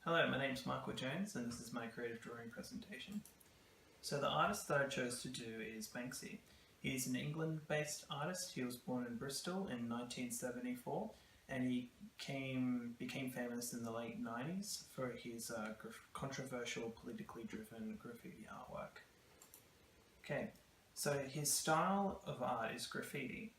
Hello, my name is Michael Jones and this is my creative drawing presentation. So the artist that I chose to do is Banksy. He's an England-based artist. He was born in Bristol in 1974 and he became famous in the late 90s for his controversial, politically driven graffiti artwork. Okay, so his style of art is graffiti.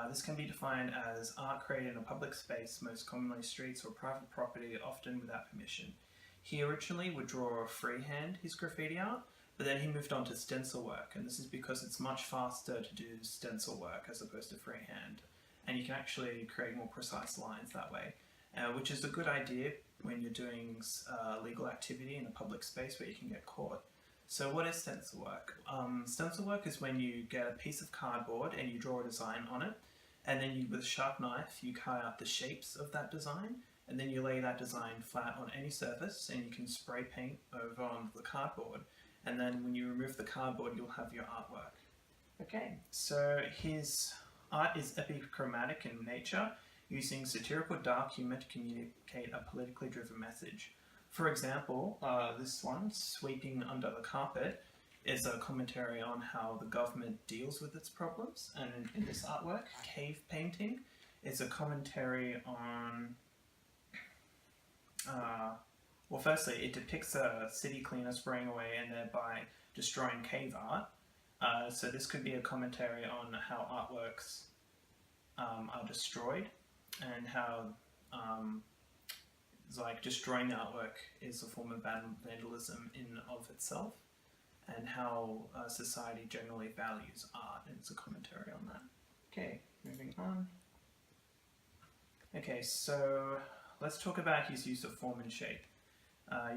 This can be defined as art created in a public space, most commonly streets or private property, often without permission. He originally would draw freehand his graffiti art, but then he moved on to stencil work, and this is because it's much faster to do stencil work as opposed to freehand, and you can actually create more precise lines that way, which is a good idea when you're doing legal activity in a public space where you can get caught. So what is stencil work? Stencil work is when you get a piece of cardboard and you draw a design on it, and then with a sharp knife you cut out the shapes of that design, and then you lay that design flat on any surface and you can spray paint over on the cardboard, and then when you remove the cardboard you'll have your artwork. Okay, so his art is epichromatic in nature, using satirical dark humor to communicate a politically driven message. For example, this one, Sweeping Under the Carpet, is a commentary on how the government deals with its problems, and in this artwork, Cave Painting, is a commentary on, well, firstly, it depicts a city cleaner spraying away and thereby destroying cave art. So this could be a commentary on how artworks are destroyed, and how like destroying the artwork is a form of vandalism in and of itself, and how society generally values art, and it's a commentary on that. Okay, moving on. Okay, so let's talk about his use of form and shape,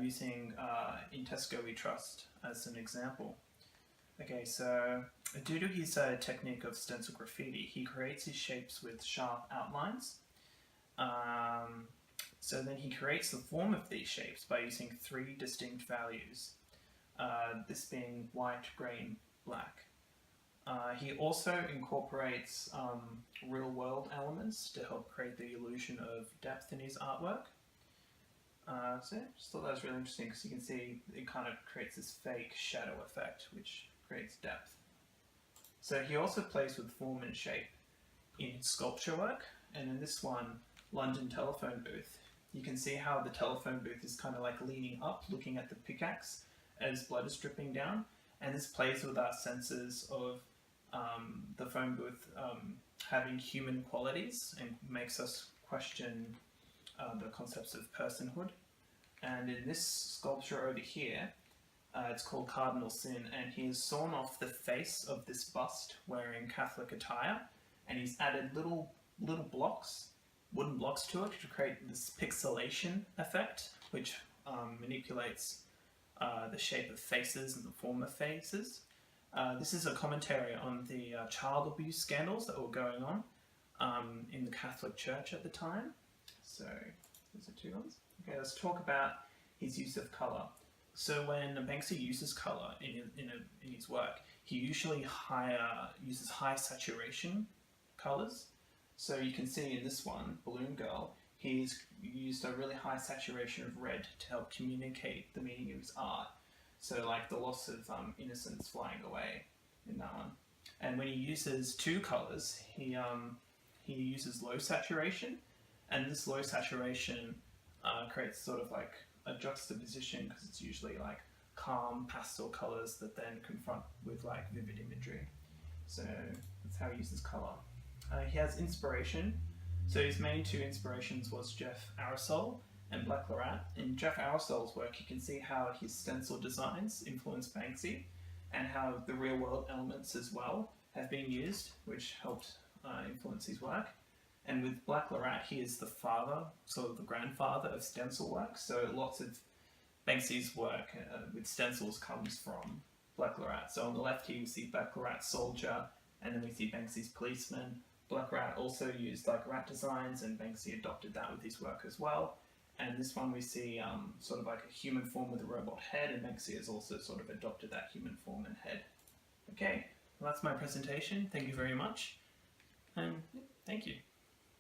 using In Tesco We Trust as an example. Okay, so due to his technique of stencil graffiti, he creates his shapes with sharp outlines. So then he creates the form of these shapes by using three distinct values, this being white, grey, black. He also incorporates real-world elements to help create the illusion of depth in his artwork. So I just thought that was really interesting because you can see it kind of creates this fake shadow effect which creates depth. So he also plays with form and shape in his sculpture work, and in this one, London Telephone Booth, you can see how the telephone booth is kind of like leaning up, looking at the pickaxe as blood is dripping down, and this plays with our senses of the phone booth having human qualities and makes us question the concepts of personhood. And in this sculpture over here, it's called Cardinal Sin, and he has sawn off the face of this bust wearing Catholic attire, and he's added little blocks, wooden blocks to it to create this pixelation effect, which manipulates the shape of faces and the form of faces. This is a commentary on the child abuse scandals that were going on in the Catholic Church at the time. So those are two ones. Okay, let's talk about his use of colour. So when Banksy uses colour in his work, he usually uses high saturation colours. So you can see in this one, Balloon Girl, he's used a really high saturation of red to help communicate the meaning of his art. So like the loss of innocence flying away in that one. And when he uses two colours, he uses low saturation, and this low saturation creates sort of like a juxtaposition because it's usually like calm pastel colours that then confront with like vivid imagery. So that's how he uses colour. He has inspiration, so his main two inspirations was Jeff Aerosol and Black Lorat. In Jeff Aerosol's work you can see how his stencil designs influenced Banksy, and how the real world elements as well have been used, which helped influence his work. And with Black Lorat, he is the father, sort of the grandfather of stencil work, so lots of Banksy's work with stencils comes from Black Lorat. So on the left here you see Black Lorat's soldier, and then we see Banksy's policeman. Black Rat also used like rat designs, and Banksy adopted that with his work as well. And this one we see sort of like a human form with a robot head, and Banksy has also sort of adopted that human form and head. Okay, well that's my presentation. Thank you very much, and thank you.